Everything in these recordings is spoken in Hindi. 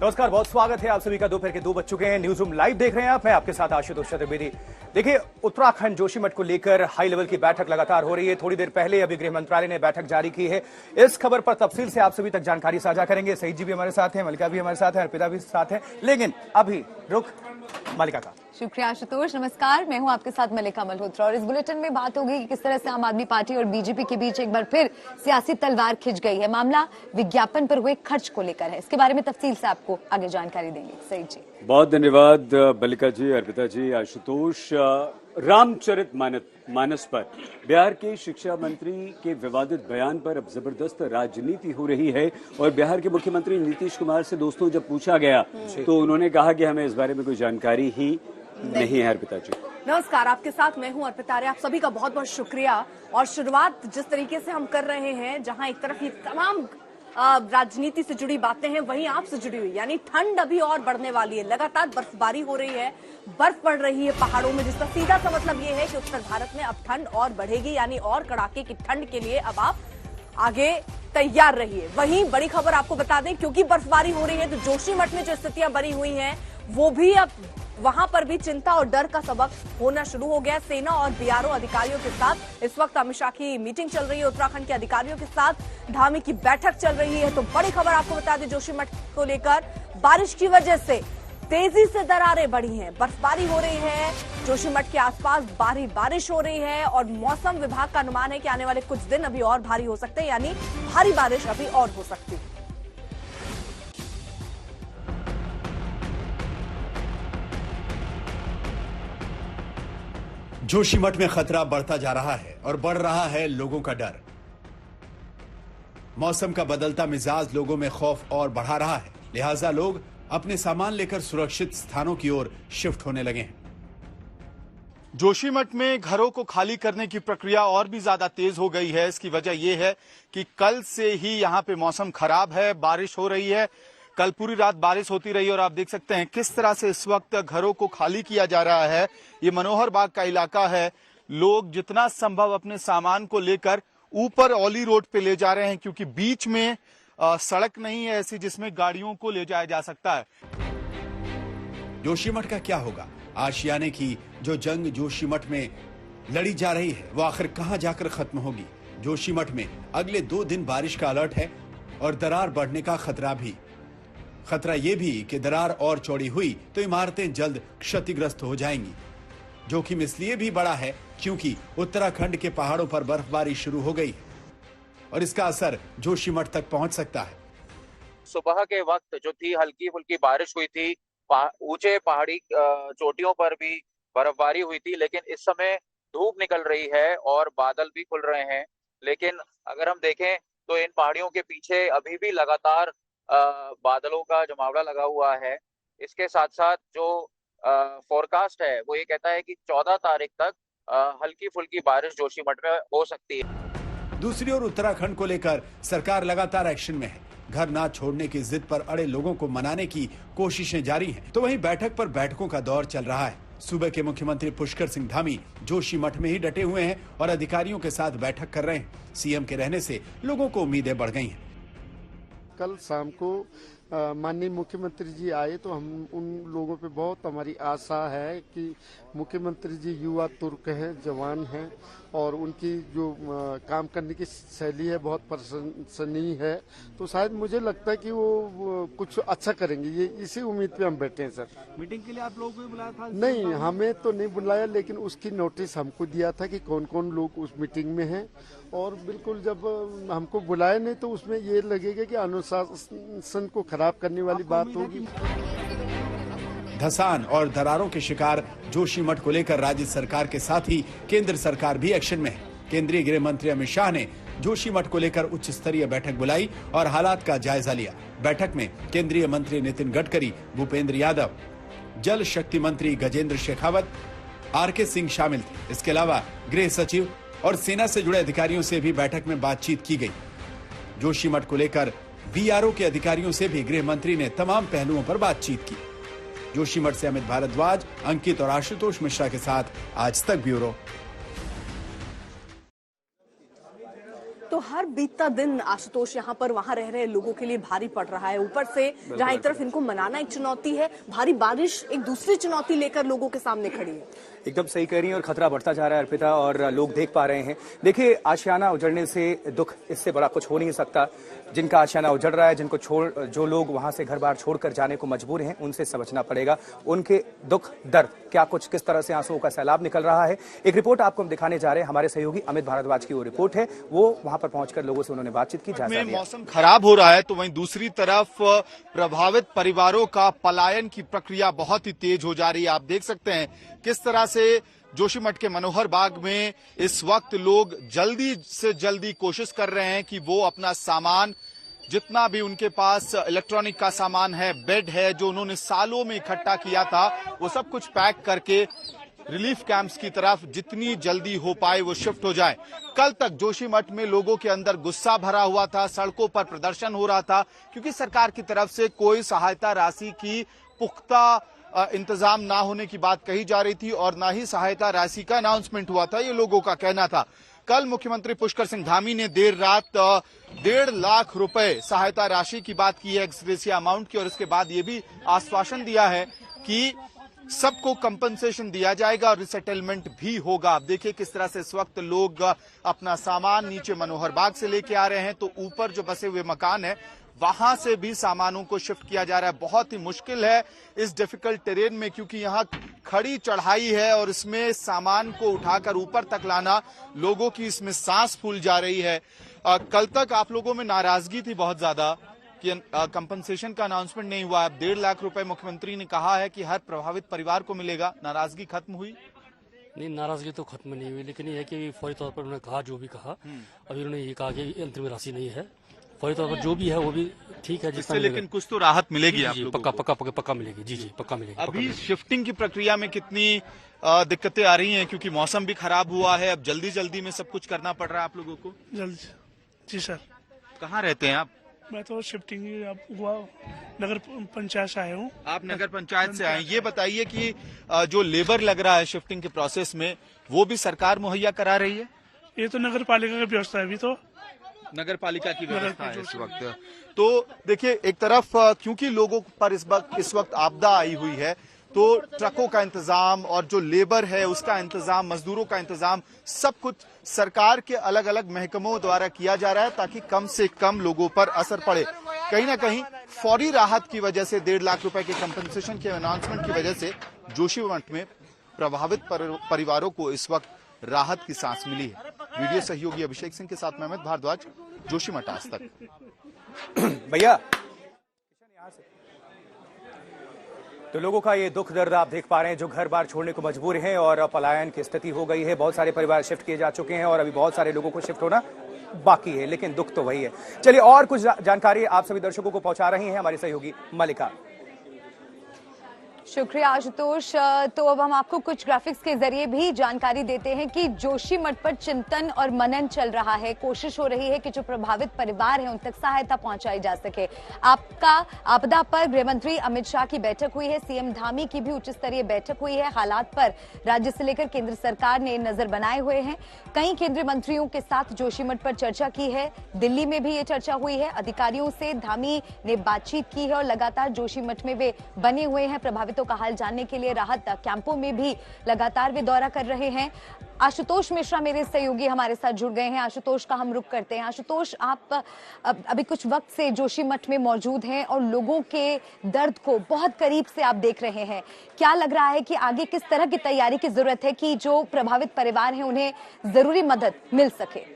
नमस्कार, बहुत स्वागत है आप सभी का। दोपहर के 2 बज चुके हैं। न्यूज रूम लाइव देख रहे हैं आप। मैं आपके साथ आशुतोष चतुर्वेदी। देखिए, उत्तराखंड जोशीमठ को लेकर हाई लेवल की बैठक लगातार हो रही है। थोड़ी देर पहले अभी गृह मंत्रालय ने बैठक जारी की है। इस खबर पर तफसील से आप सभी तक जानकारी साझा करेंगे। सईद जी भी हमारे साथ हैं, मलिका भी हमारे साथ है, अर्पिता भी साथ है। लेकिन अभी रुख मलिका का। शुक्रिया आशुतोष। नमस्कार, मैं हूं आपके साथ मलिका मल्होत्रा और इस बुलेटिन में बात होगी कि किस तरह से आम आदमी पार्टी और बीजेपी के बीच एक बार फिर सियासी तलवार खिंच गई है। मामला विज्ञापन पर हुए खर्च को लेकर है। इसके बारे में तफसील से आपको आगे जानकारी देंगे सईद जी। बहुत धन्यवाद मलिका जी, अर्पिता जी, आशुतोष। रामचरित मानस पर बिहार के शिक्षा मंत्री के विवादित बयान पर अब जबरदस्त राजनीति हो रही है और बिहार के मुख्यमंत्री नीतीश कुमार से दोस्तों जब पूछा गया तो उन्होंने कहा कि हमें इस बारे में कोई जानकारी ही नहीं है। अर्पिता जी नमस्कार, आपके साथ मैं हूं अर्पिता। आप सभी का बहुत बहुत शुक्रिया। और शुरुआत जिस तरीके से हम कर रहे हैं, जहां एक तरफ ये तमाम राजनीति से जुड़ी बातें हैं, वहीं आपसे जुड़ी हुई, यानी ठंड अभी और बढ़ने वाली है। लगातार बर्फबारी हो रही है, बर्फ पड़ रही है पहाड़ों में, जिसका सीधा सा मतलब ये है कि उत्तर भारत में अब ठंड और बढ़ेगी, यानी और कड़ाके की ठंड के लिए अब आप आगे तैयार रहिए। वहीं बड़ी खबर आपको बता दें, क्योंकि बर्फबारी हो रही है तो जोशीमठ में जो स्थितियां बनी हुई हैं वो भी अब वहां पर भी चिंता और डर का सबक होना शुरू हो गया। सेना और बीआरओ अधिकारियों के साथ इस वक्त अमित शाह की मीटिंग चल रही है। उत्तराखंड के अधिकारियों के साथ धामी की बैठक चल रही है। तो बड़ी खबर आपको बता दें, जोशीमठ को लेकर बारिश की वजह से तेजी से दरारें बढ़ी हैं, बर्फबारी हो रही है, जोशीमठ के आसपास भारी बारिश हो रही है और मौसम विभाग का अनुमान है कि आने वाले कुछ दिन अभी और भारी हो सकते हैं, यानी भारी बारिश अभी और हो सकती है। जोशीमठ में खतरा बढ़ता जा रहा है और बढ़ रहा है लोगों का डर। मौसम का बदलता मिजाज लोगों में खौफ और बढ़ा रहा है, लिहाजा लोग अपने सामान लेकर सुरक्षित स्थानों की ओर शिफ्ट होने लगे हैं। जोशीमठ में घरों को खाली करने की प्रक्रिया और भी ज्यादा तेज हो गई है। इसकी वजह यह है कि कल से ही यहाँ पे मौसम खराब है, बारिश हो रही है। कल पूरी रात बारिश होती रही और आप देख सकते हैं किस तरह से इस वक्त घरों को खाली किया जा रहा है। ये मनोहर बाग का इलाका है। लोग जितना संभव अपने सामान को लेकर ऊपर औली रोड पे ले जा रहे हैं, क्योंकि बीच में सड़क नहीं है ऐसी जिसमें गाड़ियों को ले जाया जा सकता है। जोशीमठ का क्या होगा? आशियाने की जो जंग जोशीमठ में लड़ी जा रही है वो आखिर कहां जाकर खत्म होगी? जोशीमठ में अगले 2 दिन बारिश का अलर्ट है और दरार बढ़ने का खतरा भी। खतरा यह भी कि दरार और चौड़ी हुई तो इमारतें जल्द क्षतिग्रस्त हो जाएंगी। जोखिम इसलिए भी बड़ा है क्योंकि उत्तराखंड के पहाड़ों पर बर्फबारी शुरू हो गई है और इसका असर जोशीमठ तक पहुंच सकता है। सुबह के वक्त जो थी हल्की फुल्की बारिश हुई थी, ऊंचे पहाड़ी चोटियों पर भी बर्फबारी हुई थी, लेकिन इस समय धूप निकल रही है और बादल भी खुल रहे हैं। लेकिन अगर हम देखें तो इन पहाड़ियों के पीछे अभी भी लगातार बादलों का जमावड़ा लगा हुआ है। इसके साथ साथ जो फोरकास्ट है वो ये कहता है कि 14 तारीख तक हल्की फुल्की बारिश जोशीमठ में हो सकती है। दूसरी ओर उत्तराखंड को लेकर सरकार लगातार एक्शन में है। घर ना छोड़ने की जिद पर अड़े लोगों को मनाने की कोशिशें जारी हैं। तो वहीं बैठक पर बैठकों का दौर चल रहा है। सूबे के मुख्यमंत्री पुष्कर सिंह धामी जोशीमठ में ही डटे हुए हैं और अधिकारियों के साथ बैठक कर रहे हैं। सीएम के रहने से लोगों को उम्मीदें बढ़ गई हैं। कल शाम को माननीय मुख्यमंत्री जी आए तो हम उन लोगों पे बहुत हमारी आशा है कि मुख्यमंत्री जी युवा तुर्क हैं, जवान हैं और उनकी जो काम करने की शैली है बहुत प्रशंसनीय है। तो शायद मुझे लगता है कि वो कुछ अच्छा करेंगे। ये इसी उम्मीद पे हम बैठे हैं। सर, मीटिंग के लिए आप लोगों को बुलाया था? नहीं, हमें तो नहीं बुलाया, लेकिन उसकी नोटिस हमको दिया था कि कौन कौन लोग उस मीटिंग में हैं। और बिल्कुल जब हमको बुलाया नहीं तो उसमें ये लगेगा कि अनुशासन को खराब करने वाली बात होगी। धसान और दरारों के शिकार जोशीमठ को लेकर राज्य सरकार के साथ ही केंद्र सरकार भी एक्शन में है। केंद्रीय गृह मंत्री अमित शाह ने जोशीमठ को लेकर उच्च स्तरीय बैठक बुलाई और हालात का जायजा लिया। बैठक में केंद्रीय मंत्री नितिन गडकरी, भूपेंद्र यादव, जल शक्ति मंत्री गजेंद्र शेखावत, आरके सिंह शामिल थे। इसके अलावा गृह सचिव और सेना से जुड़े अधिकारियों से भी बैठक में बातचीत की गई। जोशीमठ को लेकर बीआरओ के अधिकारियों से भी गृह मंत्री ने तमाम पहलुओं पर बातचीत की। जोशीमठ से अमित भारद्वाज, अंकित और आशुतोष मिश्रा के साथ आज तक ब्यूरो। तो हर बीतता दिन आशुतोष यहाँ पर वहाँ रह रहे लोगों के लिए भारी पड़ रहा है। ऊपर से जहाँ एक तरफ इनको मनाना एक चुनौती है, भारी बारिश एक दूसरी चुनौती लेकर लोगों के सामने खड़ी है। एकदम सही कह रही हैं और खतरा बढ़ता जा रहा है अर्पिता, और लोग देख पा रहे हैं। देखिए, आशियाना उजड़ने से दुख, इससे बड़ा कुछ हो नहीं सकता। जिनका आशियाना उजड़ रहा है, जिनको जो लोग वहां से घर बार छोड़कर जाने को मजबूर हैं, उनसे समझना पड़ेगा उनके दुख दर्द क्या कुछ, किस तरह से आंसुओं का सैलाब निकल रहा है। एक रिपोर्ट आपको हम दिखाने जा रहे हैं, हमारे सहयोगी अमित भारद्वाज की वो रिपोर्ट है। वो वहां पर पहुंचकर लोगों से उन्होंने बातचीत की, जायजा लिया। मौसम खराब हो रहा है तो वहीं दूसरी तरफ प्रभावित परिवारों का पलायन की प्रक्रिया बहुत ही तेज हो जा रही है। आप देख सकते हैं किस तरह से जोशीमठ के मनोहर बाग में इस वक्त लोग जल्दी से जल्दी कोशिश कर रहे हैं कि वो अपना सामान, जितना भी उनके पास इलेक्ट्रॉनिक का सामान है, बेड है, जो उन्होंने सालों में इकट्ठा किया था, वो सब कुछ पैक करके रिलीफ कैंप्स की तरफ जितनी जल्दी हो पाए वो शिफ्ट हो जाए। कल तक जोशीमठ में लोगों के अंदर गुस्सा भरा हुआ था, सड़कों पर प्रदर्शन हो रहा था, क्योंकि सरकार की तरफ से कोई सहायता राशि की पुख्ता इंतजाम ना होने की बात कही जा रही थी और ना ही सहायता राशि का अनाउंसमेंट हुआ था, ये लोगों का कहना था। कल मुख्यमंत्री पुष्कर सिंह धामी ने देर रात 1.5 लाख रुपए सहायता राशि की बात की है, एक्स ग्रेशिया अमाउंट की, और इसके बाद ये भी आश्वासन दिया है कि सबको कंपनसेशन दिया जाएगा और रिसेटलमेंट भी होगा। आप देखिए किस तरह से इस वक्त लोग अपना सामान नीचे मनोहर बाग से लेके आ रहे हैं, तो ऊपर जो बसे हुए मकान है वहां से भी सामानों को शिफ्ट किया जा रहा है। बहुत ही मुश्किल है इस डिफिकल्ट टेरेन में, क्योंकि यहाँ खड़ी चढ़ाई है और इसमें सामान को उठाकर ऊपर तक लाना, लोगों की इसमें सांस फूल जा रही है। कल तक आप लोगों में नाराजगी थी बहुत ज्यादा कि कंपनसेशन का अनाउंसमेंट नहीं हुआ। अब 1.5 लाख रुपए मुख्यमंत्री ने कहा है कि हर प्रभावित परिवार को मिलेगा, नाराजगी खत्म हुई? नहीं, नाराजगी तो खत्म नहीं हुई, लेकिन ये है कि फौरी तौर पर उन्होंने कहा, जो भी कहा, अभी उन्होंने ये कहा कि अंतरिम राशि नहीं है, फौरी तौर पर जो भी है वो भी ठीक है, जिससे लेकिन कुछ तो राहत मिलेगी आप लोगों को। पक्का मिलेगी। जी, पक्का मिलेगी। अभी शिफ्टिंग की प्रक्रिया में कितनी दिक्कतें आ रही हैं, क्योंकि मौसम भी खराब हुआ है, अब जल्दी में सब कुछ करना पड़ रहा है आप लोगों को? जल्दी। जी सर। कहाँ रहते हैं आप? मैं तो शिफ्टिंग हुआ नगर पंचायत से आया हूँ। आप नगर पंचायत से आए। ये बताइए कि जो लेबर लग रहा है शिफ्टिंग के प्रोसेस में, वो भी सरकार मुहैया करा रही है? ये तो नगर पालिका की व्यवस्था है, अभी तो नगर पालिका की व्यवस्था है इस वक्त। तो देखिए, एक तरफ क्योंकि लोगों पर इस वक्त आपदा आई हुई है, तो ट्रकों का इंतजाम और जो लेबर है उसका इंतजाम, मजदूरों का इंतजाम, सब कुछ सरकार के अलग अलग महकमों द्वारा किया जा रहा है, ताकि कम से कम लोगों पर असर पड़े। कहीं ना कहीं फौरी राहत की वजह से 1.5 लाख रुपए के कंपनसेशन के अनाउंसमेंट की वजह से जोशीमठ में प्रभावित परिवारों को इस वक्त राहत की सांस मिली है। वीडियो सहयोगी अभिषेक सिंह के साथ मैं अमित भारद्वाज, जोशीमठ आज तक। भैया, तो लोगों का ये दुख दर्द आप देख पा रहे हैं, जो घर बार छोड़ने को मजबूर हैं और पलायन की स्थिति हो गई है। बहुत सारे परिवार शिफ्ट किए जा चुके हैं और अभी बहुत सारे लोगों को शिफ्ट होना बाकी है, लेकिन दुख तो वही है। चलिए, और कुछ जानकारी आप सभी दर्शकों को पहुंचा रही हैं हमारी सहयोगी मलिका। शुक्रिया आशुतोष। तो अब हम आपको कुछ ग्राफिक्स के जरिए भी जानकारी देते हैं कि जोशीमठ पर चिंतन और मनन चल रहा है। कोशिश हो रही है कि जो प्रभावित परिवार हैं उन तक सहायता पहुंचाई जा सके। आपदा पर गृह मंत्री अमित शाह की बैठक हुई है, सीएम धामी की भी उच्च स्तरीय बैठक हुई है। हालात पर राज्य से लेकर केंद्र सरकार ने नजर बनाए हुए हैं। कई केंद्रीय मंत्रियों के साथ जोशीमठ पर चर्चा की है। दिल्ली में भी ये चर्चा हुई है। अधिकारियों से धामी ने बातचीत की है और लगातार जोशीमठ में वे बने हुए हैं। प्रभावितों का हाल जानने के लिए राहत कैंपों में भी लगातार वे दौरा कर रहे हैं। आशुतोष मिश्रा मेरे सहयोगी हमारे साथ जुड़ गए हैं। आशुतोष का हम रुख करते हैं। आशुतोष, आप अभी कुछ वक्त से जोशीमठ में मौजूद हैं और लोगों के दर्द को बहुत करीब से आप देख रहे हैं। क्या लग रहा है कि आगे किस तरह की तैयारी की जरूरत है कि जो प्रभावित परिवार हैं उन्हें जरूरी मदद मिल सके?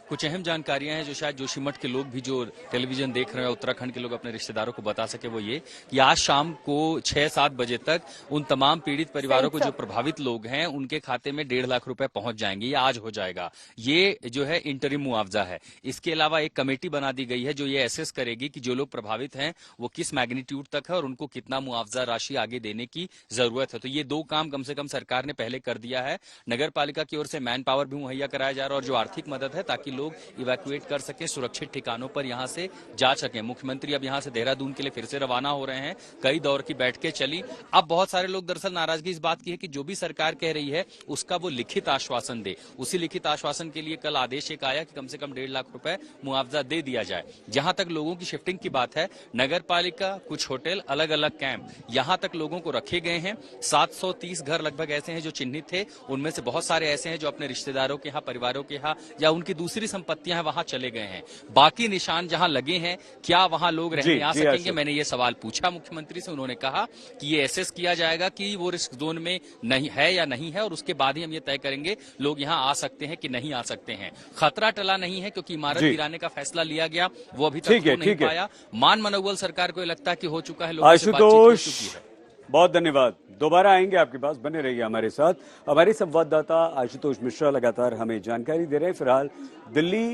कुछ अहम जानकारियां हैं जो शायद जोशीमठ के लोग भी जो टेलीविजन देख रहे हैं, उत्तराखंड के लोग अपने रिश्तेदारों को बता सके, वो ये कि आज शाम को 6-7 बजे तक उन तमाम पीड़ित परिवारों को, जो प्रभावित लोग हैं, उनके खाते में 1.5 लाख रुपए पहुंच जाएंगे। ये आज हो जाएगा। ये जो है इंटरिम मुआवजा है। इसके अलावा एक कमेटी बना दी गई है जो ये एसेस करेगी कि जो लोग प्रभावित हैं वो किस मैग्नीट्यूड तक है और उनको कितना मुआवजा राशि आगे देने की जरूरत है। तो ये 2 काम कम से कम सरकार ने पहले कर दिया है। नगर पालिका की ओर से मैन पावर भी मुहैया कराया जा रहा है और जो आर्थिक मदद है, ताकि लोग इवैक्यूएट कर सकें, सुरक्षित ठिकानों पर यहां से जा सकें। मुख्यमंत्री अब यहां से देहरादून के लिए फिर से रवाना हो रहे हैं। कई दौर की बैठकें चली। अब बहुत सारे लोग दरअसल नाराजगी इस बात की है कि जो भी सरकार कह रही है उसका वो लिखित आश्वासन दे। उसी लिखित आश्वासन के लिए कल आदेश एक आया कि कम से कम 1.5 लाख रुपए मुआवजा दे दिया जाए। जहां तक लोगों की शिफ्टिंग की बात है, नगर पालिका, कुछ होटल, अलग अलग कैंप, यहां तक लोगों को रखे गए हैं। 730 घर लगभग ऐसे हैं जो चिन्हित थे। उनमें से बहुत सारे ऐसे हैं जो अपने रिश्तेदारों के यहाँ, परिवारों के यहाँ या उनकी दूसरी संपत्तियां हैं वहां चले गए हैं। बाकी निशान जहां लगे हैं, क्या वहां लोग रहने आ सकेंगे? मैंने ये सवाल पूछा मुख्यमंत्री से। उन्होंने कहा कि ये एसेस किया जाएगा कि वो रिस्क जोन में नहीं है या नहीं है, और उसके बाद ही हम ये तय करेंगे लोग यहाँ आ सकते हैं कि नहीं आ सकते हैं। खतरा टला नहीं है क्योंकि इमारत गिराने का फैसला लिया गया, वो अभी तक हो नहीं पाया। मान मनोबल सरकार को लगता है कि हो चुका है, लोगों से बातचीत हो चुकी है। बहुत धन्यवाद। दोबारा आएंगे आपके पास, बने रहिए हमारे साथ। हमारे संवाददाता आशुतोष मिश्रा लगातार हमें जानकारी दे रहे हैं। फिलहाल दिल्ली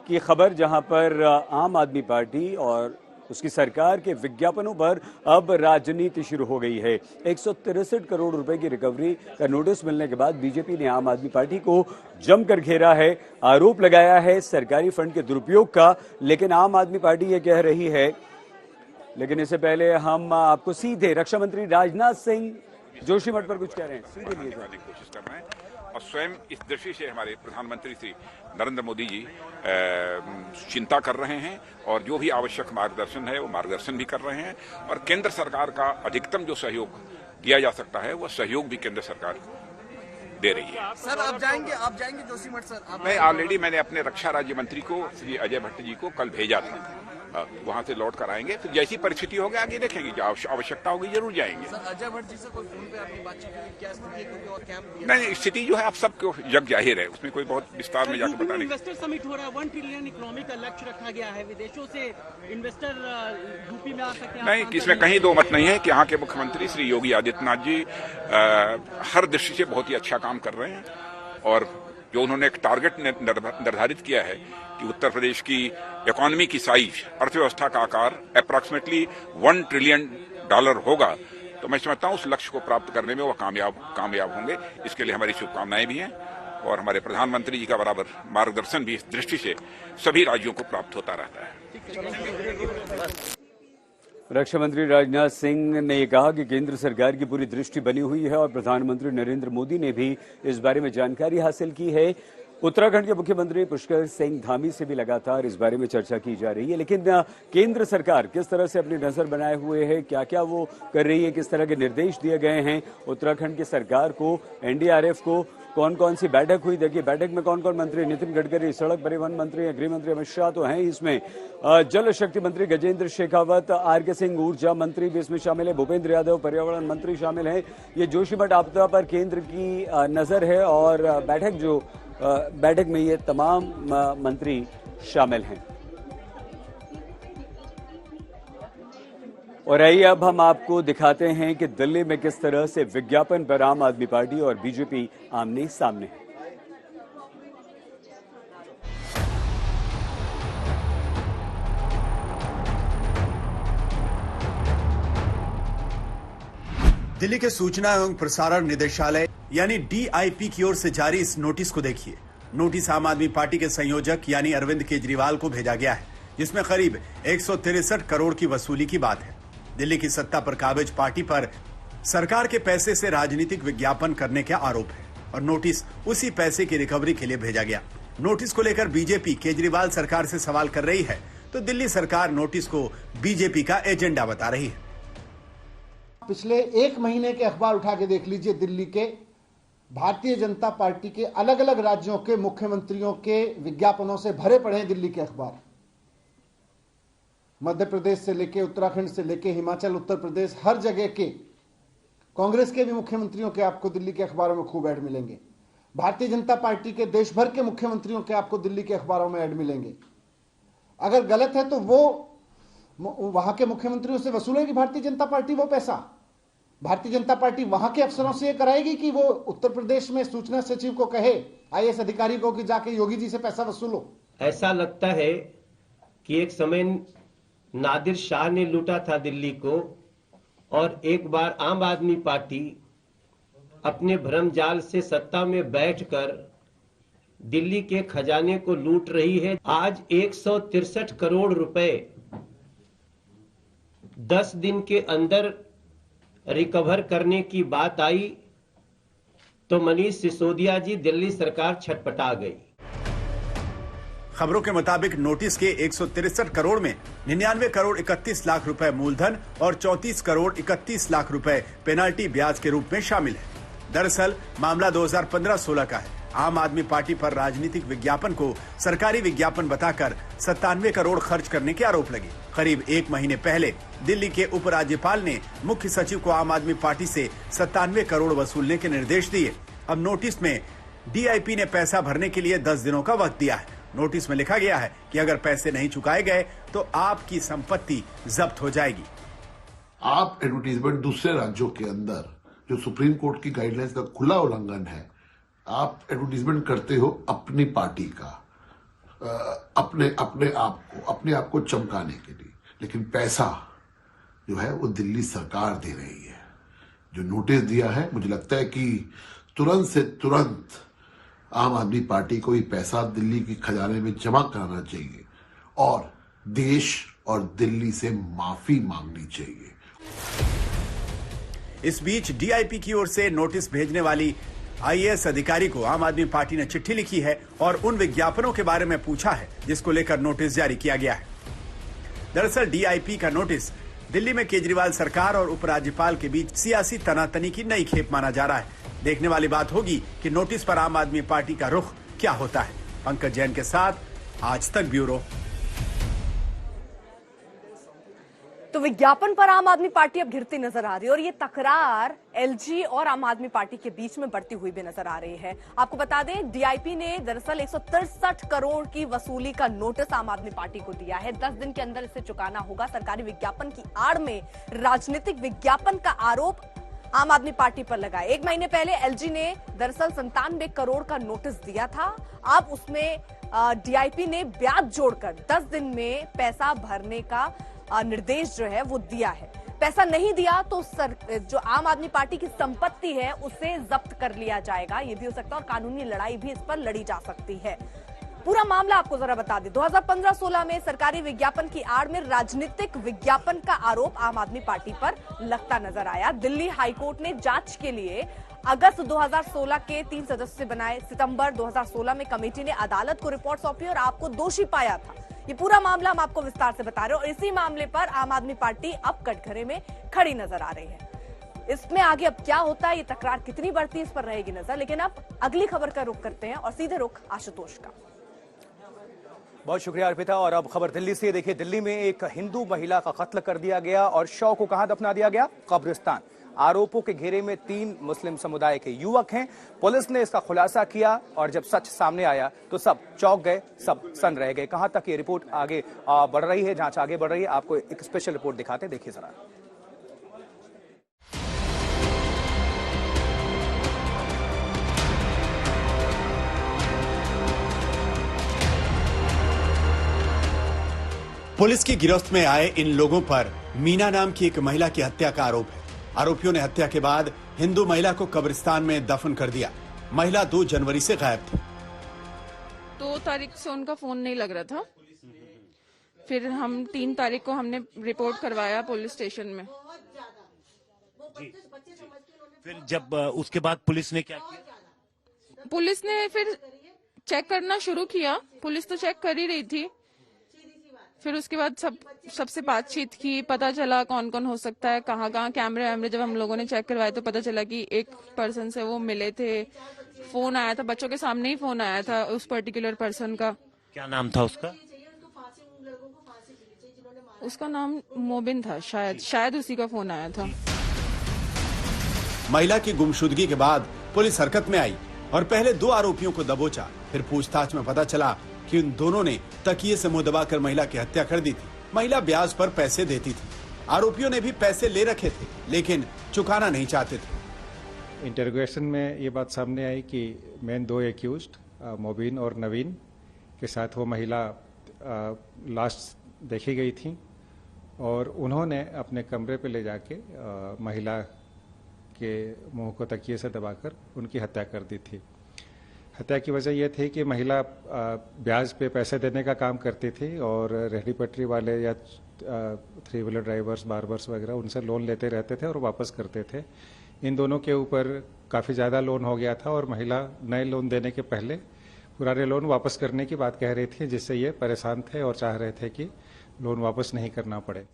की खबर, जहां पर आम आदमी पार्टी और उसकी सरकार के विज्ञापनों पर अब राजनीति शुरू हो गई है। 163 करोड़ रुपए की रिकवरी का नोटिस मिलने के बाद बीजेपी ने आम आदमी पार्टी को जमकर घेरा है, आरोप लगाया है सरकारी फंड के दुरुपयोग का। लेकिन आम आदमी पार्टी ये कह रही है, लेकिन इससे पहले हम आपको सीधे रक्षा मंत्री राजनाथ सिंह जोशीमठ पर कुछ कह रहे हैं, सीधे लिए जाने की कोशिश कर रहे हैं। और स्वयं इस दृष्टि से हमारे प्रधानमंत्री श्री नरेंद्र मोदी जी चिंता कर रहे हैं और जो भी आवश्यक मार्गदर्शन है वो मार्गदर्शन भी कर रहे हैं। और केंद्र सरकार का अधिकतम जो सहयोग दिया जा सकता है वह सहयोग भी केंद्र सरकार दे रही है। सर आप जाएंगे जोशीमठ सर? मैं ऑलरेडी मैंने अपने रक्षा राज्य मंत्री को श्री अजय भट्ट जी को कल भेजा था, वहां से लौट कर आएंगे। फिर जैसी परिस्थिति होगी आगे देखेंगे, जो आवश्यकता होगी जरूर जाएंगे। सर अजय भट्ट जी से कोई फोन पे आपकी बातचीत हुई? क्या स्थिति है? और कैंप नहीं, स्थिति जो है आप सबको जग जाहिर है, उसमें कोई बहुत विस्तार में जाकर बताने। इन्वेस्टर समिट हो रहा है, 1 ट्रिलियन इकोनॉमी का लक्ष्य रखा गया है। विदेशों से इन्वेस्टर यूपी में आ सकते हैं? नहीं, इसमें कहीं दो मत नहीं है कि यहाँ के मुख्यमंत्री श्री योगी आदित्यनाथ जी हर दृष्टि से बहुत ही अच्छा काम कर रहे हैं। और जो उन्होंने एक टारगेट निर्धारित किया है कि उत्तर प्रदेश की इकोनॉमी की साइज, अर्थव्यवस्था का आकार अप्रॉक्सीमेटली $1 ट्रिलियन होगा, तो मैं समझता हूं उस लक्ष्य को प्राप्त करने में वो कामयाब होंगे। इसके लिए हमारी शुभकामनाएं भी हैं और हमारे प्रधानमंत्री जी का बराबर मार्गदर्शन भी इस दृष्टि से सभी राज्यों को प्राप्त होता रहता है। रक्षा मंत्री राजनाथ सिंह ने यह कहा कि केंद्र सरकार की पूरी दृष्टि बनी हुई है और प्रधानमंत्री नरेंद्र मोदी ने भी इस बारे में जानकारी हासिल की है। उत्तराखंड के मुख्यमंत्री पुष्कर सिंह धामी से भी लगातार इस बारे में चर्चा की जा रही है। लेकिन केंद्र सरकार किस तरह से अपनी नजर बनाए हुए है, क्या क्या वो कर रही है, किस तरह के निर्देश दिए गए हैं उत्तराखंड की सरकार को, एनडीआरएफ को, कौन कौन सी बैठक हुई, देखिए बैठक में कौन कौन मंत्री, नितिन गडकरी, सड़क परिवहन मंत्री, गृह मंत्री अमित शाह तो हैं इसमें, जल शक्ति मंत्री गजेंद्र शेखावत, आर.के. सिंह ऊर्जा मंत्री भी इसमें शामिल है, भूपेंद्र यादव पर्यावरण मंत्री शामिल हैं। ये जोशीमठ आपदा पर केंद्र की नजर है और बैठक में ये तमाम मंत्री शामिल हैं। और आइए अब हम आपको दिखाते हैं कि दिल्ली में किस तरह से विज्ञापन पर आम आदमी पार्टी और बीजेपी आमने सामने है। दिल्ली के सूचना एवं प्रसारण निदेशालय यानी DIP की ओर से जारी इस नोटिस को देखिए। नोटिस आम आदमी पार्टी के संयोजक यानी अरविंद केजरीवाल को भेजा गया है, जिसमें करीब 163 करोड़ की वसूली की बात है। दिल्ली की सत्ता पर काबिज पार्टी पर सरकार के पैसे से राजनीतिक विज्ञापन करने का आरोप है और नोटिस उसी पैसे की रिकवरी के लिए भेजा गया। नोटिस को लेकर बीजेपी केजरीवाल सरकार से सवाल कर रही है, तो दिल्ली सरकार नोटिस को बीजेपी का एजेंडा बता रही है। पिछले 1 महीने के अखबार उठा के देख लीजिए, दिल्ली के भारतीय जनता पार्टी के अलग अलग राज्यों के मुख्यमंत्रियों के विज्ञापनों से भरे पड़े हैं दिल्ली के अखबार। मध्य प्रदेश से लेके उत्तराखंड से लेके हिमाचल, उत्तर प्रदेश, हर जगह के कांग्रेस के भी मुख्यमंत्रियों के आपको दिल्ली के अखबारों में खूब ऐड मिलेंगे। भारतीय जनता पार्टी के देश भर के मुख्यमंत्रियों के आपको दिल्ली के अखबारों में ऐड मिलेंगे। अगर गलत है तो वो वहां के मुख्यमंत्रियों से वसूलेगी भारतीय जनता पार्टी वो पैसा। भारतीय जनता पार्टी वहां के अफसरों से ये कराएगी कि वो उत्तर प्रदेश में सूचना सचिव को कहे, IAS अधिकारी को, कि जाके योगी जी से पैसा वसूलो। ऐसा लगता है कि एक समय नादिर शाह ने लूटा था दिल्ली को और एक बार आम आदमी पार्टी अपने भ्रमजाल से सत्ता में बैठकर दिल्ली के खजाने को लूट रही है। आज 163 करोड़ रुपए 10 दिन के अंदर रिकवर करने की बात आई तो मनीष सिसोदिया जी, दिल्ली सरकार छटपटा गई। खबरों के मुताबिक नोटिस के 163 करोड़ में 99 करोड़ 31 लाख रुपए मूलधन और 34 करोड़ 31 लाख रुपए पेनाल्टी ब्याज के रूप में शामिल है। दरअसल मामला 2015-16 का है। आम आदमी पार्टी पर राजनीतिक विज्ञापन को सरकारी विज्ञापन बताकर 97 करोड़ खर्च करने के आरोप लगे। करीब 1 महीने पहले दिल्ली के उपराज्यपाल ने मुख्य सचिव को आम आदमी पार्टी से 97 करोड़ वसूलने के निर्देश दिए। अब नोटिस में डीआईपी ने पैसा भरने के लिए 10 दिनों का वक्त दिया है। नोटिस में लिखा गया है कि अगर पैसे नहीं चुकाए गए तो आपकी संपत्ति जब्त हो जाएगी। आप एडवर्टीजमेंट दूसरे राज्यों के अंदर जो सुप्रीम कोर्ट की गाइडलाइंस का खुला उल्लंघन है, आप एडवर्टीजमेंट करते हो अपनी पार्टी का, अपने आप को चमकाने के लिए, लेकिन पैसा जो है वो दिल्ली सरकार दे रही है। जो नोटिस दिया है, मुझे लगता है कि तुरंत से तुरंत आम आदमी पार्टी को ये पैसा दिल्ली की खजाने में जमा कराना चाहिए और देश और दिल्ली से माफी मांगनी चाहिए। इस बीच डीआईपी की ओर से नोटिस भेजने वाली आईएएस अधिकारी को आम आदमी पार्टी ने चिट्ठी लिखी है और उन विज्ञापनों के बारे में पूछा है जिसको लेकर नोटिस जारी किया गया है। दरअसल डीआईपी का नोटिस दिल्ली में केजरीवाल सरकार और उपराज्यपाल के बीच सियासी तनातनी की नई खेप माना जा रहा है। देखने वाली बात होगी कि नोटिस पर आम आदमी पार्टी का रुख क्या होता है। पंकज जैन के साथ आज तक ब्यूरो। तो विज्ञापन पर आम आदमी पार्टी अब घिरती नजर आ रही है और ये तकरार एलजी और आम आदमी पार्टी के बीच में बढ़ती हुई भी नजर आ रही है। आपको बता दें, डीआईपी ने दरअसल 163 करोड़ की वसूली का नोटिस आम आदमी पार्टी को दिया है। 10 दिन के अंदर इसे चुकाना होगा। सरकारी विज्ञापन की आड़ में राजनीतिक विज्ञापन का आरोप आम आदमी पार्टी पर लगा। 1 महीने पहले एलजी ने दरअसल 97 करोड़ का नोटिस दिया था। अब उसमें डीआईपी ने ब्याज जोड़कर 10 दिन में पैसा भरने का निर्देश जो है वो दिया है। पैसा नहीं दिया तो जो आम आदमी पार्टी की संपत्ति है उसे जब्त कर लिया जाएगा। ये भी हो सकता है और कानूनी लड़ाई भी इस पर लड़ी जा सकती है। पूरा मामला आपको जरा बता दें, 2015-16 में सरकारी विज्ञापन की आड़ में राजनीतिक विज्ञापन का आरोप आम आदमी पार्टी पर लगता नजर आया। दिल्ली हाईकोर्ट ने जांच के लिए अगस्त 2016 के 3 सदस्य बनाए। सितंबर 2016 में कमेटी ने अदालत को रिपोर्ट सौंपी और आपको दोषी पाया था। ये पूरा मामला हम आपको विस्तार से बता रहे हैं और इसी मामले पर आम आदमी पार्टी अब कटघरे में खड़ी नजर आ रही है। इसमें आगे अब क्या होता है, ये तकरार कितनी बढ़ती है, इस पर रहेगी नजर। लेकिन अब अगली खबर का रुख करते हैं और सीधे रुख आशुतोष का। बहुत शुक्रिया अर्पिता। और अब खबर दिल्ली से। देखिए, दिल्ली में एक हिंदू महिला का कत्ल कर दिया गया और शव को कहां दफना दिया गया? कब्रिस्तान। आरोपों के घेरे में 3 मुस्लिम समुदाय के युवक हैं। पुलिस ने इसका खुलासा किया और जब सच सामने आया तो सब चौंक गए, सब सन्न रह गए। कहां तक ये रिपोर्ट आगे बढ़ रही है, जांच आगे बढ़ रही है, आपको एक स्पेशल रिपोर्ट दिखाते, देखिए जरा। पुलिस की गिरफ्त में आए इन लोगों पर मीना नाम की एक महिला की हत्या का आरोप है। आरोपियों ने हत्या के बाद हिंदू महिला को कब्रिस्तान में दफन कर दिया। महिला 2 जनवरी से गायब थी। 2 तारीख से उनका फोन नहीं लग रहा था। फिर हम 3 तारीख को हमने रिपोर्ट करवाया पुलिस स्टेशन में। फिर जब उसके बाद पुलिस ने क्या किया? पुलिस ने फिर चेक करना शुरू किया। पुलिस तो चेक कर ही रही थी। फिर उसके बाद सबसे बातचीत की, पता चला कौन कौन हो सकता है, कहाँ कैमरे वैमरे जब हम लोगों ने चेक करवाए तो पता चला कि एक पर्सन से वो मिले थे। फोन आया था, बच्चों के सामने ही फोन आया था उस पर्टिकुलर पर्सन का। क्या नाम था उसका? उसका नाम मोबिन था, शायद उसी का फोन आया था। महिला की गुमशुदगी के बाद पुलिस हरकत में आई और पहले 2 आरोपियों को दबोचा। फिर पूछताछ में पता चला कि उन दोनों ने तकिए से मुंह दबाकर महिला की हत्या कर दी थी। महिला ब्याज पर पैसे देती थी। आरोपियों ने भी पैसे ले रखे थे लेकिन चुकाना नहीं चाहते थे। इंटरोगेशन में ये बात सामने आई कि मेन 2 एक्यूज्ड मोबिन और नवीन के साथ वो महिला लाश देखी गई थी और उन्होंने अपने कमरे पे ले जाके महिला के मुंह को तकिए से दबाकर उनकी हत्या कर दी थी। हत्या की वजह यह थी कि महिला ब्याज पे पैसे देने का काम करती थी और रेहड़ी पटरी वाले या 3 व्हीलर ड्राइवर्स, बार्बर्स वगैरह उनसे लोन लेते रहते थे और वापस करते थे। इन दोनों के ऊपर काफ़ी ज़्यादा लोन हो गया था और महिला नए लोन देने के पहले पुराने लोन वापस करने की बात कह रही थी, जिससे ये परेशान थे और चाह रहे थे कि लोन वापस नहीं करना पड़े।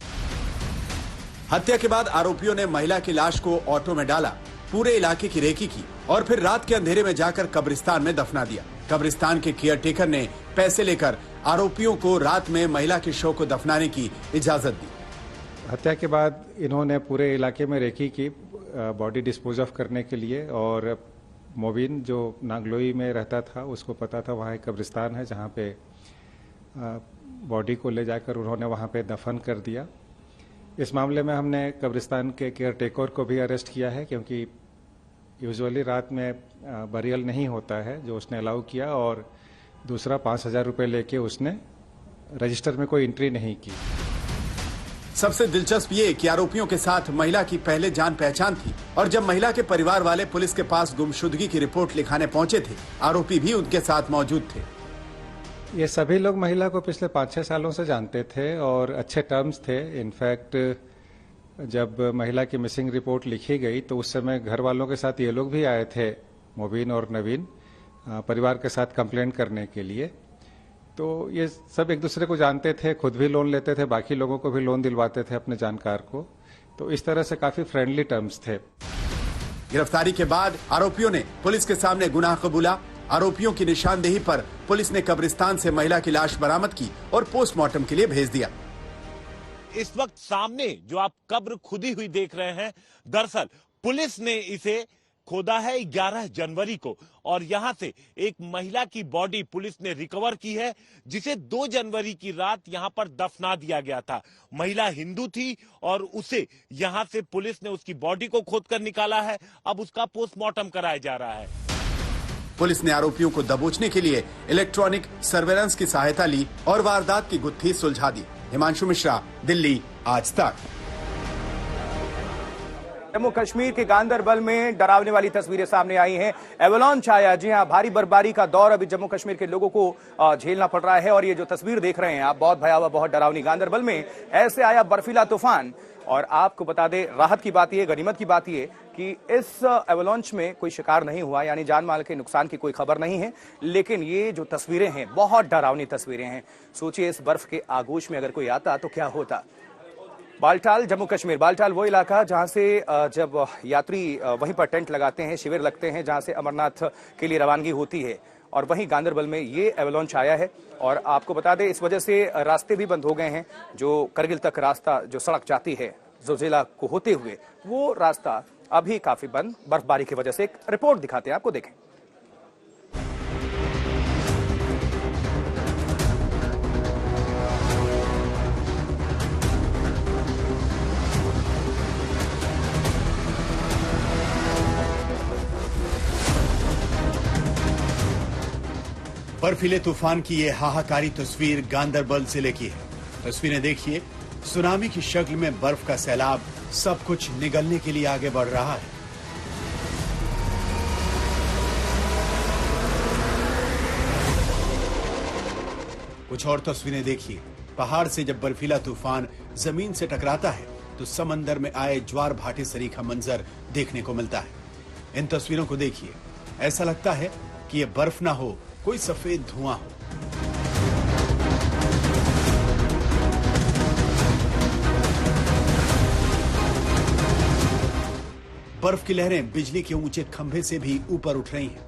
हत्या के बाद आरोपियों ने महिला की लाश को ऑटो में डाला, पूरे इलाके की रेकी की और फिर रात के अंधेरे में जाकर कब्रिस्तान में दफना दिया। कब्रिस्तान के केयरटेकर ने पैसे लेकर आरोपियों को रात में महिला के शव को दफनाने की इजाजत दी। हत्या के बाद इन्होंने पूरे इलाके में रेकी की बॉडी डिस्पोज ऑफ करने के लिए और मोबिन जो नागलोई में रहता था उसको पता था वहाँ एक कब्रिस्तान है जहाँ पे बॉडी को ले जाकर उन्होंने वहाँ पे दफन कर दिया। इस मामले में हमने कब्रिस्तान के केयरटेकर को भी अरेस्ट किया है, क्योंकि यूजुअली रात में बरियल नहीं होता है, जो उसने अलाउ किया, और दूसरा 5,000 रुपये लेके उसने रजिस्टर में कोई एंट्री नहीं की। सबसे दिलचस्प ये कि आरोपियों के साथ महिला की पहले जान पहचान थी और जब महिला के परिवार वाले पुलिस के पास गुमशुदगी की रिपोर्ट लिखाने पहुंचे थे, आरोपी भी उनके साथ मौजूद थे। ये सभी लोग महिला को पिछले 5-6 सालों से जानते थे और अच्छे टर्म्स थे। इनफैक्ट जब महिला की मिसिंग रिपोर्ट लिखी गई तो उस समय घर वालों के साथ ये लोग भी आए थे, मोबिन और नवीन, परिवार के साथ कंप्लेंट करने के लिए। तो ये सब एक दूसरे को जानते थे, खुद भी लोन लेते थे, बाकी लोगों को भी लोन दिलवाते थे अपने जानकार को। तो इस तरह से काफी फ्रेंडली टर्म्स थे। गिरफ्तारी के बाद आरोपियों ने पुलिस के सामने गुनाह कबूला। आरोपियों की निशानदेही पर पुलिस ने कब्रिस्तान से महिला की लाश बरामद की और पोस्टमार्टम के लिए भेज दिया। इस वक्त सामने जो आप कब्र खुदी हुई देख रहे हैं, दरअसल पुलिस ने इसे खोदा है 11 जनवरी को और यहां से एक महिला की बॉडी पुलिस ने रिकवर की है, जिसे 2 जनवरी की रात यहां पर दफना दिया गया था। महिला हिंदू थी और उसे यहां से पुलिस ने उसकी बॉडी को खोदकर निकाला है। अब उसका पोस्टमार्टम कराया जा रहा है। पुलिस ने आरोपियों को दबोचने के लिए इलेक्ट्रॉनिक सर्वेलेंस की सहायता ली और वारदात की गुत्थी सुलझा दी। हिमांशु मिश्रा, दिल्ली, आज तक। जम्मू कश्मीर के गांदरबल में डरावने वाली तस्वीरें सामने आई हैं। एवलांच आया, जी हां, भारी बर्फबारी का दौर अभी जम्मू कश्मीर के लोगों को झेलना पड़ रहा है और ये जो तस्वीर देख रहे हैं आप, बहुत भयावह, बहुत डरावनी। गांदरबल में ऐसे आया बर्फीला तूफान। और आपको बता दें, राहत की बात ये, गनीमत की बात ये कि इस एवलांच में कोई शिकार नहीं हुआ, यानी जान माल के नुकसान की कोई खबर नहीं है। लेकिन ये जो तस्वीरें हैं, बहुत डरावनी तस्वीरें हैं। सोचिए इस बर्फ के आगोश में अगर कोई आता तो क्या होता। बालटाल, जम्मू कश्मीर। बालटाल वो इलाका जहां से जब यात्री वहीं पर टेंट लगाते हैं, शिविर लगते हैं, जहां से अमरनाथ के लिए रवानगी होती है, और वहीं गांदरबल में ये एवलांच आया है। और आपको बता दें, इस वजह से रास्ते भी बंद हो गए हैं। जो करगिल तक रास्ता, जो सड़क जाती है जोजिला को होते हुए, वो रास्ता अभी काफी बंद, बर्फबारी की वजह से। एक रिपोर्ट दिखाते हैं आपको, देखें। बर्फीले तूफान की ये हाहाकारी तस्वीर गांदरबल जिले की है। तस्वीरें देखिए, सुनामी की शक्ल में बर्फ का सैलाब सब कुछ निगलने के लिए आगे बढ़ रहा है। कुछ और तस्वीरें देखिए। पहाड़ से जब बर्फीला तूफान जमीन से टकराता है तो समंदर में आए ज्वार भाटे सरीखा मंजर देखने को मिलता है। इन तस्वीरों को देखिए, ऐसा लगता है कि ये बर्फ ना हो, कोई सफेद धुआं हो। बर्फ की लहरें बिजली के ऊंचे खंभे से भी ऊपर उठ रही हैं।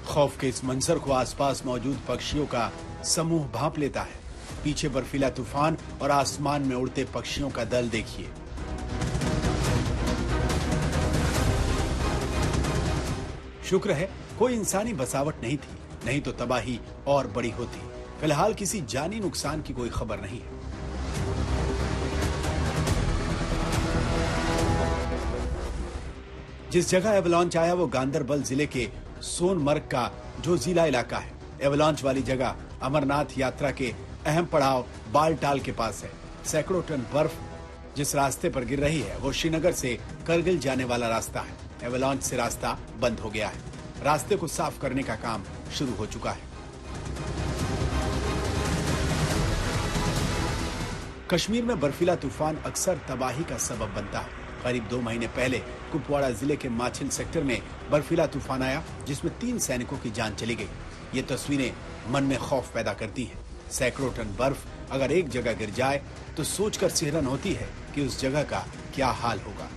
खौफ के इस मंजर को आसपास मौजूद पक्षियों का समूह भांप लेता है। पीछे बर्फीला तूफान और आसमान में उड़ते पक्षियों का दल देखिए। शुक्र है कोई इंसानी बसावट नहीं थी, नहीं तो तबाही और बड़ी होती। फिलहाल किसी जानी नुकसान की कोई खबर नहीं है। जिस जगह एवलांच आया वो गांदरबल जिले के सोनमर्ग का जोजिला इलाका है। एवलांच वाली जगह अमरनाथ यात्रा के अहम पड़ाव बालटाल के पास है। सैकड़ों टन बर्फ जिस रास्ते पर गिर रही है वो श्रीनगर से करगिल जाने वाला रास्ता है। एवलांच से रास्ता बंद हो गया है। रास्ते को साफ करने का काम शुरू हो चुका है। कश्मीर में बर्फीला तूफान अक्सर तबाही का सबब बनता है। करीब 2 महीने पहले कुपवाड़ा जिले के माछिल सेक्टर में बर्फीला तूफान आया, जिसमें 3 सैनिकों की जान चली गई। ये तस्वीरें मन में खौफ पैदा करती हैं। सैकड़ों टन बर्फ अगर एक जगह गिर जाए तो सोचकर सिहरन होती है कि उस जगह का क्या हाल होगा।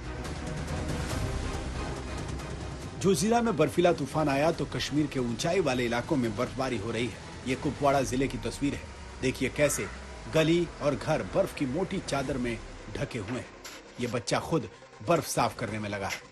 जोजिला में बर्फीला तूफान आया तो कश्मीर के ऊंचाई वाले इलाकों में बर्फबारी हो रही है। ये कुपवाड़ा जिले की तस्वीर है। देखिए कैसे गली और घर बर्फ की मोटी चादर में ढके हुए हैं। ये बच्चा खुद बर्फ साफ करने में लगा है।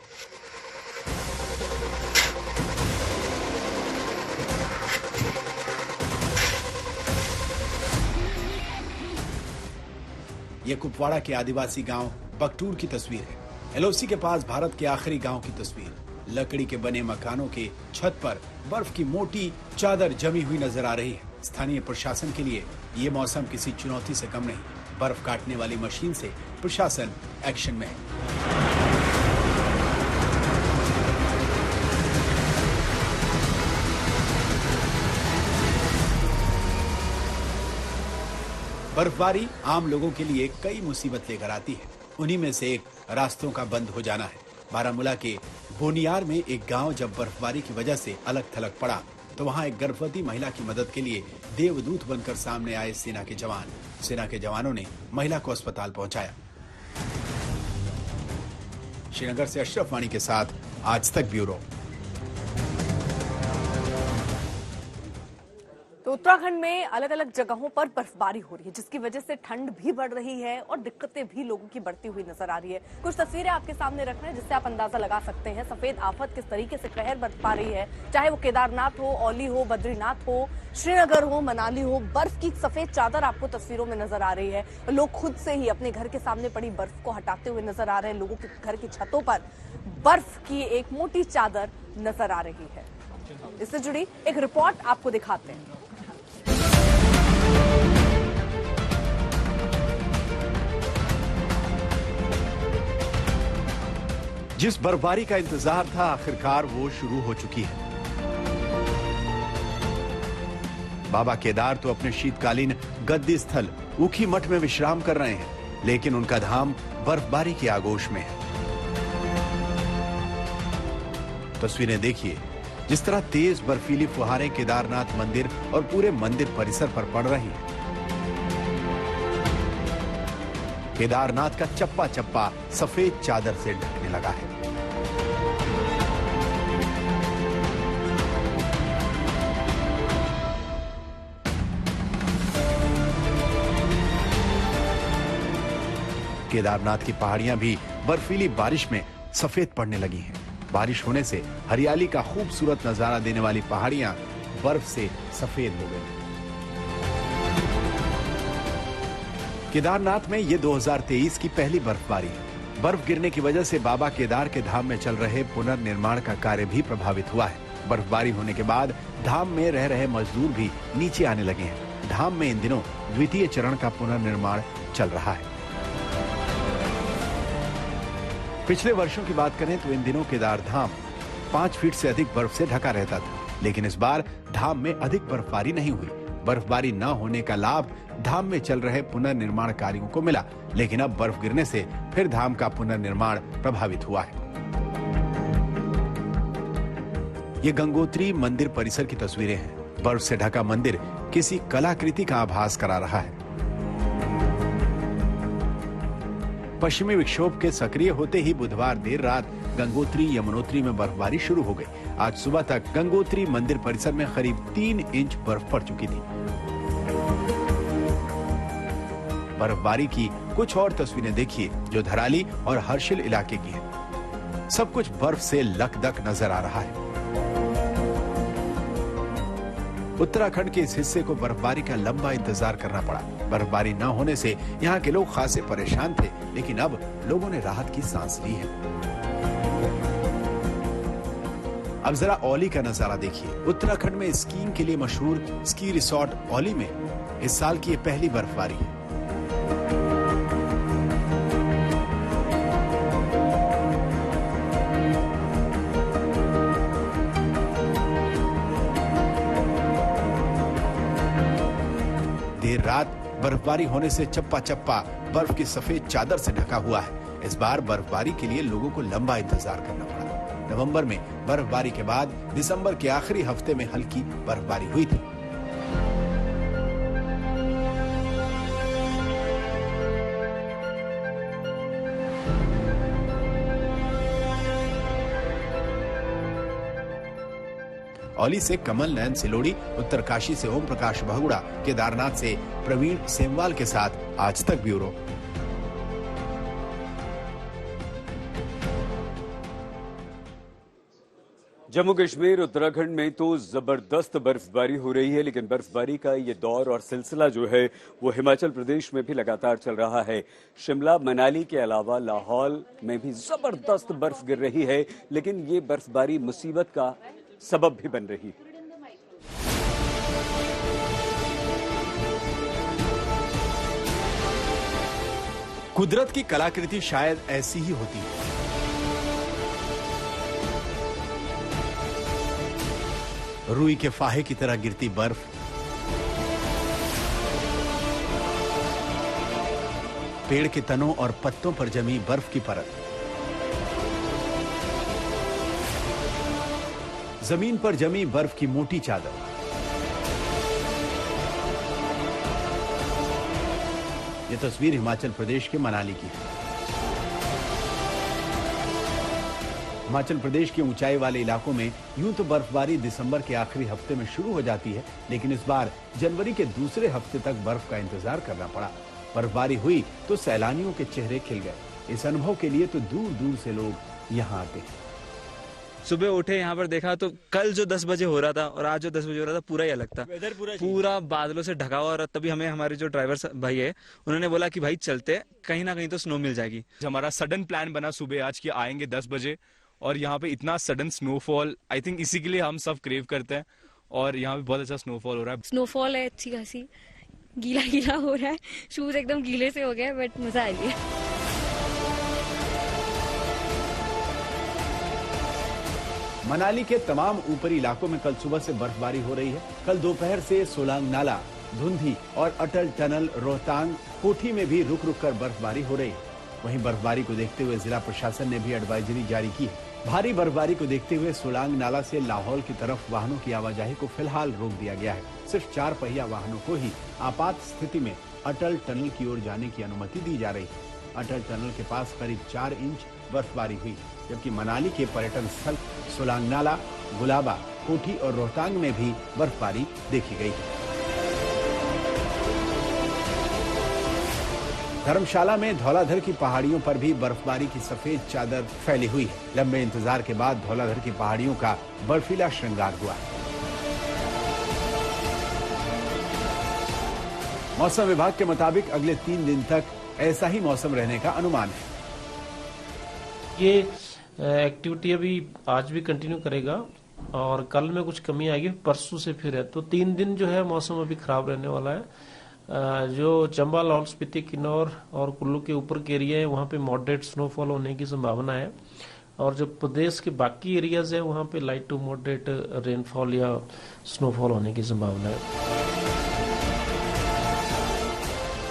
ये कुपवाड़ा के आदिवासी गांव बकटूर की तस्वीर है। एलओसी के पास भारत के आखिरी गांव की तस्वीर। लकड़ी के बने मकानों के छत पर बर्फ की मोटी चादर जमी हुई नजर आ रही है। स्थानीय प्रशासन के लिए ये मौसम किसी चुनौती से कम नहीं। बर्फ काटने वाली मशीन से प्रशासन एक्शन में है। बर्फबारी आम लोगों के लिए कई मुसीबत लेकर आती है। उन्हीं में से एक रास्तों का बंद हो जाना है। बारामूला के बोनियार में एक गांव जब बर्फबारी की वजह से अलग थलग पड़ा तो वहां एक गर्भवती महिला की मदद के लिए देवदूत बनकर सामने आए सेना के जवान। सेना के जवानों ने महिला को अस्पताल पहुंचाया। श्रीनगर से अशरफ वाणी के साथ आज तक ब्यूरो। तो उत्तराखंड में अलग अलग जगहों पर बर्फबारी हो रही है, जिसकी वजह से ठंड भी बढ़ रही है और दिक्कतें भी लोगों की बढ़ती हुई नजर आ रही है। कुछ तस्वीरें आपके सामने रख रहे हैं जिससे आप अंदाजा लगा सकते हैं सफेद आफत किस तरीके से कहर बरपा रही है। चाहे वो केदारनाथ हो, औली हो, बद्रीनाथ हो, श्रीनगर हो, मनाली हो, बर्फ की सफेद चादर आपको तस्वीरों में नजर आ रही है। लोग खुद से ही अपने घर के सामने पड़ी बर्फ को हटाते हुए नजर आ रहे हैं। लोगों के घर की छतों पर बर्फ की एक मोटी चादर नजर आ रही है। इससे जुड़ी एक रिपोर्ट आपको दिखाते हैं। जिस बर्फबारी का इंतजार था आखिरकार वो शुरू हो चुकी है। बाबा केदार तो अपने शीतकालीन गद्दी स्थल ऊखी मठ में विश्राम कर रहे हैं, लेकिन उनका धाम बर्फबारी की आगोश में है। तस्वीरें देखिए, जिस तरह तेज बर्फीली फुहारें केदारनाथ मंदिर और पूरे मंदिर परिसर पर पड़ रही हैं। केदारनाथ का चप्पा चप्पा सफेद चादर से ढकने लगा है। केदारनाथ की पहाड़ियां भी बर्फीली बारिश में सफेद पड़ने लगी हैं। बारिश होने से हरियाली का खूबसूरत नजारा देने वाली पहाड़ियां बर्फ से सफेद हो गई। केदारनाथ में ये 2023 की पहली बर्फबारी है। बर्फ गिरने की वजह से बाबा केदार के धाम में चल रहे पुनर्निर्माण का कार्य भी प्रभावित हुआ है। बर्फबारी होने के बाद धाम में रह रहे मजदूर भी नीचे आने लगे हैं। धाम में इन दिनों द्वितीय चरण का पुनर्निर्माण चल रहा है। पिछले वर्षों की बात करें तो इन दिनों केदार धाम 5 फीट से अधिक बर्फ से ढका रहता था, लेकिन इस बार धाम में अधिक बर्फबारी नहीं हुई। बर्फबारी न होने का लाभ धाम में चल रहे पुनर्निर्माण कार्यों को मिला, लेकिन अब बर्फ गिरने से फिर धाम का पुनर्निर्माण प्रभावित हुआ है। ये गंगोत्री मंदिर परिसर की तस्वीरें हैं। बर्फ से ढका मंदिर किसी कलाकृति का आभास करा रहा है। पश्चिमी विक्षोभ के सक्रिय होते ही बुधवार देर रात गंगोत्री यमुनोत्री में बर्फबारी शुरू हो गई। आज सुबह तक गंगोत्री मंदिर परिसर में करीब 3 इंच बर्फ पड़ चुकी थी। बर्फबारी की कुछ और तस्वीरें देखिए जो धराली और हर्षिल इलाके की है। सब कुछ बर्फ से लकदक नजर आ रहा है। उत्तराखंड के इस हिस्से को बर्फबारी का लंबा इंतजार करना पड़ा। बर्फबारी न होने से यहाँ के लोग खासे परेशान थे, लेकिन अब लोगों ने राहत की सांस ली है। अब जरा औली का नजारा देखिए। उत्तराखंड में स्कीइंग के लिए मशहूर स्की रिसोर्ट औली में इस साल की ये पहली बर्फबारी है। बर्फबारी होने से चप्पा चप्पा बर्फ की सफेद चादर से ढका हुआ है। इस बार बर्फबारी के लिए लोगों को लंबा इंतजार करना पड़ा। नवंबर में बर्फबारी के बाद दिसंबर के आखिरी हफ्ते में हल्की बर्फबारी हुई थी। औली से कमल नयन सिलोड़ी, उत्तरकाशी से ओम प्रकाश बहुगुड़ा, केदारनाथ से प्रवीण सेमवाल के साथ आज तक ब्यूरो। जम्मू कश्मीर उत्तराखंड में तो जबरदस्त बर्फबारी हो रही है, लेकिन बर्फबारी का ये दौर और सिलसिला जो है वो हिमाचल प्रदेश में भी लगातार चल रहा है। शिमला मनाली के अलावा लाहौल में भी जबरदस्त बर्फ गिर रही है, लेकिन ये बर्फबारी मुसीबत का सबब भी बन रही है। कुदरत की कलाकृति शायद ऐसी ही होती है। रुई के फाहे की तरह गिरती बर्फ, पेड़ के तनों और पत्तों पर जमी बर्फ की परत, जमीन पर जमी बर्फ की मोटी चादर, यह तस्वीर हिमाचल प्रदेश के मनाली की है। हिमाचल प्रदेश के ऊंचाई वाले इलाकों में यूं तो बर्फबारी दिसंबर के आखिरी हफ्ते में शुरू हो जाती है, लेकिन इस बार जनवरी के दूसरे हफ्ते तक बर्फ का इंतजार करना पड़ा। बर्फबारी हुई तो सैलानियों के चेहरे खिल गए। इस अनुभव के लिए तो दूर दूर से लोग यहाँ आते हैं। सुबह उठे यहाँ पर देखा तो कल जो 10 बजे हो रहा था और आज जो 10 बजे हो रहा था पूरा ही अलग था। पूरा बादलों से ढका हुआ। और तभी हमें हमारे जो ड्राइवर भाई है उन्होंने बोला कि भाई चलते, कहीं ना कहीं तो स्नो मिल जाएगी। हमारा सडन प्लान बना सुबह आज की आएंगे 10 बजे, और यहाँ पे इतना सडन स्नोफॉल, आई थिंक इसी के लिए हम सब क्रेव करते हैं। और यहाँ पे बहुत अच्छा स्नोफॉल हो रहा है। स्नोफॉल है अच्छी खासी, गीला गीला हो रहा है, शूज एकदम गीले से हो गए, बट मजा आ रही है। मनाली के तमाम ऊपरी इलाकों में कल सुबह से बर्फबारी हो रही है। कल दोपहर से सोलांग नाला, धुंधी और अटल टनल, रोहतांग, कोठी में भी रुक रुक कर बर्फबारी हो रही है। वहीं बर्फबारी को देखते हुए जिला प्रशासन ने भी एडवाइजरी जारी की है। भारी बर्फबारी को देखते हुए सोलांग नाला से लाहौल की तरफ वाहनों की आवाजाही को फिलहाल रोक दिया गया है। सिर्फ 4 पहिया वाहनों को ही आपात स्थिति में अटल टनल की ओर जाने की अनुमति दी जा रही है। अटल टनल के पास करीब 4 इंच बर्फबारी हुई, जबकि मनाली के पर्यटन स्थल सोलांग नाला, गुलाबा, कोठी और रोहतांग में भी बर्फबारी देखी गई है। धर्मशाला में धौलाधर की पहाड़ियों पर भी बर्फबारी की सफेद चादर फैली हुई है। लंबे इंतजार के बाद धौलाधर की पहाड़ियों का बर्फीला श्रृंगार हुआ। मौसम विभाग के मुताबिक अगले 3 दिन तक ऐसा ही मौसम रहने का अनुमान है। ये एक्टिविटी अभी आज भी कंटिन्यू करेगा और कल में कुछ कमी आएगी, परसों से फिर है। तो 3 दिन जो है मौसम अभी खराब रहने वाला है। जो चंबा, लाहौल स्पीति, किन्नौर और कुल्लू के ऊपर के एरिया है वहाँ पे मॉडरेट स्नोफॉल होने की संभावना है, और जो प्रदेश के बाकी एरियाज है वहाँ पे लाइट टू मॉडरेट रेनफॉल या स्नोफॉल होने की संभावना है।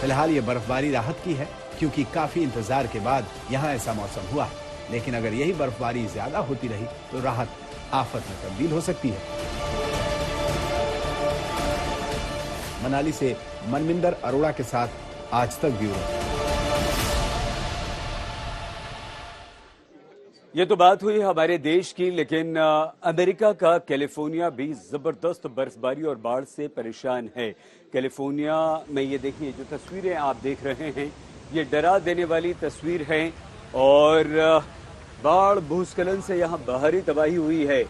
फिलहाल ये बर्फबारी राहत की है, क्योंकि काफी इंतजार के बाद यहाँ ऐसा मौसम हुआ। लेकिन अगर यही बर्फबारी ज्यादा होती रही तो राहत आफत में तब्दील हो सकती है। मनाली से मनविंदर अरोड़ा के साथ आज तक ब्यूरो। ये तो बात हुई हमारे देश की, लेकिन अमेरिका का कैलिफोर्निया भी जबरदस्त बर्फबारी और बाढ़ से परेशान है। कैलिफोर्निया में ये देखिए जो तस्वीरें आप देख रहे हैं, ये डरा देने वाली तस्वीर है। और बाढ़ भूस्खलन से यहाँ बाहरी तबाही हुई है।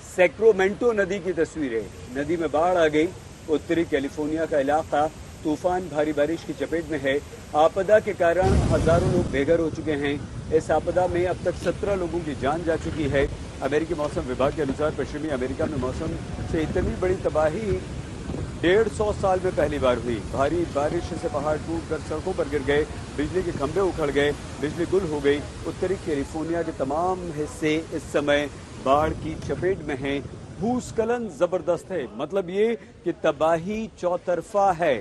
सैक्रामेंटो नदी की तस्वीर है, नदी में बाढ़ आ गई। उत्तरी कैलिफोर्निया का इलाका तूफान भारी बारिश की चपेट में है। आपदा के कारण हजारों लोग बेघर हो चुके हैं। इस आपदा में अब तक 17 लोगों की जान जा चुकी है। अमेरिकी मौसम विभाग के अनुसार पश्चिमी अमेरिका में मौसम से इतनी बड़ी तबाही 150 साल में पहली बार हुई। भारी बारिश से पहाड़ टूटकर सड़कों पर गिर गए, बिजली के खंभे उखड़ गए, बिजली गुल हो गई। उत्तरी कैलिफोर्निया के तमाम हिस्से इस समय बाढ़ की चपेट में हैं। भूस्खलन जबरदस्त है, मतलब ये कि तबाही चौतरफा है।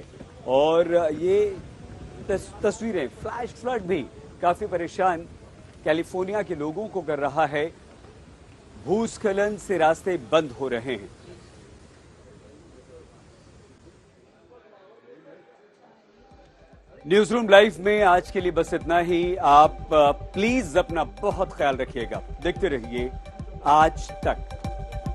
और ये तस्वीरें, फ्लैश फ्लड भी काफी परेशान कैलिफोर्निया के लोगों को कर रहा है। भूस्खलन से रास्ते बंद हो रहे हैं। न्यूज रूम लाइव में आज के लिए बस इतना ही। आप प्लीज अपना बहुत ख्याल रखिएगा। देखते रहिए आज तक।